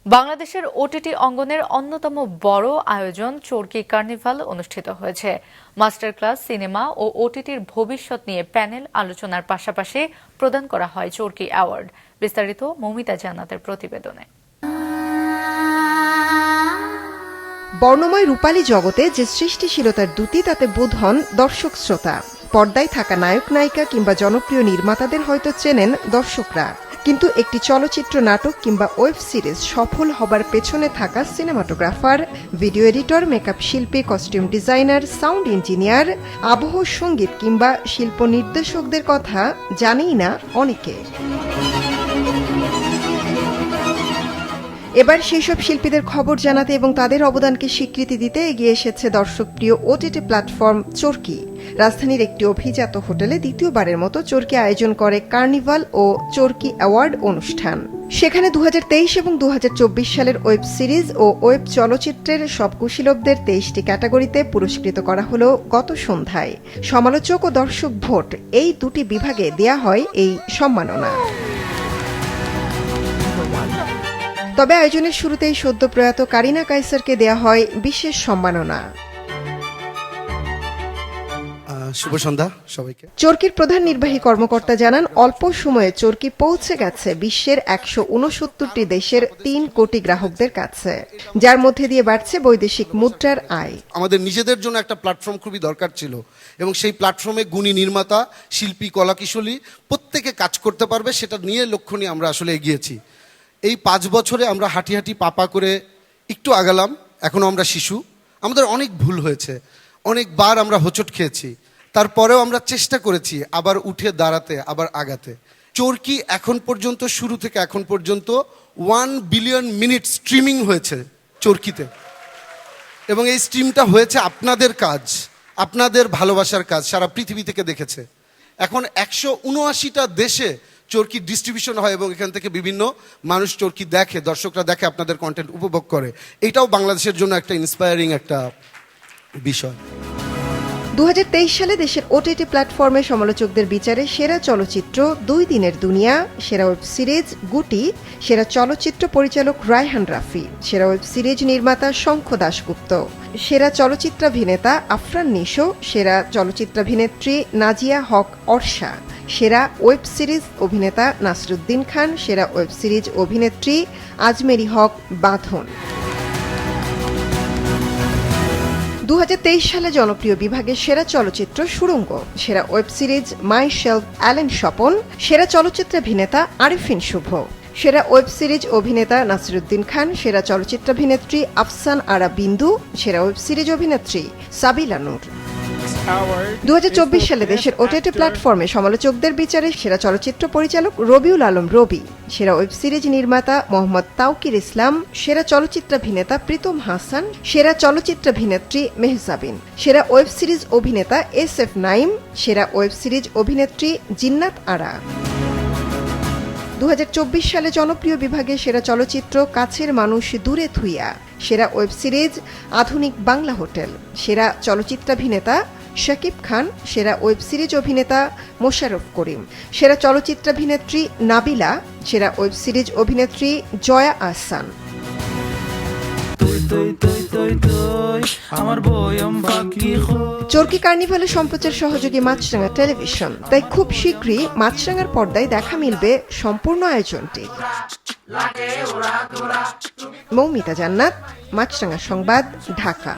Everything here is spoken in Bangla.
বাংলাদেশের ওটিটি অঙ্গনের অন্যতম বড় আয়োজন চরকি কার্নিভাল অনুষ্ঠিত হয়েছে। মাস্টার ক্লাস, সিনেমা ও ওটিটির ভবিষ্যৎ নিয়ে প্যানেল আলোচনার পাশাপাশি প্রদান করা হয় চরকি অ্যাওয়ার্ড। বিস্তারিত মৌমিতা জান্নাতের প্রতিবেদনে। বর্ণময় রূপালী জগতে যে সৃষ্টিশীলতার দ্যুতি তাতে বোধ হন দর্শক শ্রোতা। পর্দায় থাকা নায়ক নায়িকা কিংবা জনপ্রিয় নির্মাতাদের হয়তো চেনেন দর্শকরা, কিন্তু একটি চলচ্চিত্র, নাটক কিংবা ওয়েব সিরিজ সফল হবার পেছনে থাকা সিনেমাটোগ্রাফার, ভিডিও এডিটর, মেকআপ শিল্পী, কস্টিউম ডিজাইনার, সাউন্ড ইঞ্জিনিয়ার, আবহ সঙ্গীত কিংবা শিল্প নির্দেশকদের কথা জানেই না অনেকে। এবার সেসব শিল্পীদের খবর জানাতে এবং তাদের অবদানকে স্বীকৃতি দিতে এগিয়ে এসেছে দর্শকপ্রিয় ওটিটি প্ল্যাটফর্ম চরকি। রাজধানীর একটি অভিজাত হোটেলে দ্বিতীয়বারের মতো চরকি আয়োজন করে কার্নিভাল ও চরকি অ্যাওয়ার্ড অনুষ্ঠান। সেখানে 2023 এবং 2024 সালের ওয়েব সিরিজ ও ওয়েব চলচ্চিত্রের সব কুশীলবদের 23টি ক্যাটাগরিতে পুরস্কৃত করা হলো গত সন্ধ্যায়। সমালোচক ও দর্শক ভোট, এই দুটি বিভাগে দেয়া হয় এই সম্মাননা। তবে আয়োজনের শুরুতেই সদ্য প্রয়াত কারিনা কায়সারকে দেয়া হয় বিশেষ সম্মাননা। শুভ সন্ধ্যা সবাইকে। চরকির প্রধান নির্বাহী কর্মকর্তা জানান, অল্প সময়ে চরকি পৌঁছে গেছে বিশ্বের 169টি দেশের 3 কোটি গ্রাহকদের কাছে, যার মধ্যে দিয়ে বাড়ছে বৈদেশিক মুদ্রার আয়। আমাদের নিজেদের জন্য একটা প্ল্যাটফর্ম খুবই দরকার ছিল এবং সেই প্ল্যাটফর্মে গুণী নির্মাতা, শিল্পী, কলাকুশলী প্রত্যেকে কাজ করতে পারবে, সেটা নিয়ে লক্ষ্য নিয়ে আমরা আসলে এগিয়েছি। এই 5 বছরে আমরা হাঁটি হাঁটি পাপা করে একটু আগালাম। এখনও আমরা শিশু, আমাদের অনেক ভুল হয়েছে, অনেকবার আমরা হোঁচট খেয়েছি, তারপরেও আমরা চেষ্টা করেছি আবার উঠে দাঁড়াতে, আবার আগাতে। চরকি এখন পর্যন্ত, শুরু থেকে এখন পর্যন্ত 1 বিলিয়ন মিনিট স্ট্রিমিং হয়েছে চরকিতে, এবং এই স্ট্রিমটা হয়েছে আপনাদের কাজ, আপনাদের ভালোবাসার কাজ, সারা পৃথিবী থেকে দেখেছে। এখন 179টা দেশে চরকি ডিস্ট্রিবিউশন হয় এবং এখান থেকে বিভিন্ন মানুষ চরকি দেখে, দর্শকরা দেখে, আপনাদের কন্টেন্ট উপভোগ করে। এটাও বাংলাদেশের জন্য একটা ইন্সপায়ারিং একটা বিষয়। 2023 সালে দেশের ওটিটি প্ল্যাটফর্মে সমালোচকদের বিচারে সেরা চলচ্চিত্র 2 দিনের দুনিয়া, সেরা ওয়েব সিরিজ গুটি, সেরা চলচ্চিত্র পরিচালক রায়হান রাফি, সেরা ওয়েব সিরিজ নির্মাতা শঙ্খ দাশগুপ্ত, সেরা চলচ্চিত্রাভিনেতা আফরান নিশো, সেরা চলচ্চিত্রাভিনেত্রী নাজিয়া হক অর্ষা, সেরা ওয়েব সিরিজ অভিনেতা নাসরুদ্দিন খান, সেরা ওয়েব সিরিজ অভিনেত্রী আজমেরি হক বাঁধন। 2023 সালে জনপ্রিয় বিভাগে সেরা চলচ্চিত্র সুড়ঙ্গ, সেরা ওয়েব সিরিজ মাই শেলফ অ্যালেন স্বপন, সেরা চলচ্চিত্রাভিনেতা আরিফিন শুভ, সেরা ওয়েব সিরিজ অভিনেতা নাসিরুদ্দিন খান, সেরা চলচ্চিত্রাভিনেত্রী আফসান আরা বিন্দু, সেরা ওয়েব সিরিজ অভিনেত্রী সাবিলা নূর। 2024 সালে দেশের ওটিটি প্ল্যাটফর্মে সমালোচকদের বিচারে সেরা চলচ্চিত্র পরিচালক রবিউল আলম রবি, সেরা ওয়েব সিরিজ নির্মাতা মোহাম্মদ তাওকির ইসলাম, সেরা চলচ্চিত্রাভিনেতা প্রীতম হাসান, সেরা চলচ্চিত্রাভিনেত্রী মেহজাবিন, সেরা ওয়েব সিরিজ অভিনেতা SF নাইম, সেরা ওয়েব সিরিজ অভিনেত্রী জিন্নাত আরা। 2024 সালে জনপ্রিয় বিভাগে সেরা চলচ্চিত্র কাছের মানুষ দূরে থুইয়া, সেরা ওয়েব সিরিজ আধুনিক বাংলা হোটেল, সেরা চলচ্চিত্রাভিনেতা শাকিব খান, সেরা ওয়েব সিরিজ অভিনেতা মোশাররফ করিম, সেরা চলচ্চিত্রাভিনেত্রী নাবিলা, সেরা ওয়েব সিরিজ অভিনেত্রী জয়া আহসান। চরকি কার্নিভালের সম্প্রচার সহযোগী মাছরাঙা টেলিভিশন, তাই খুব শীঘ্রই মাছরাঙার পর্দায় দেখা মিলবে সম্পূর্ণ আয়োজনটি। মৌমিতা জান্নাত, মাছরাঙা সংবাদ, ঢাকা।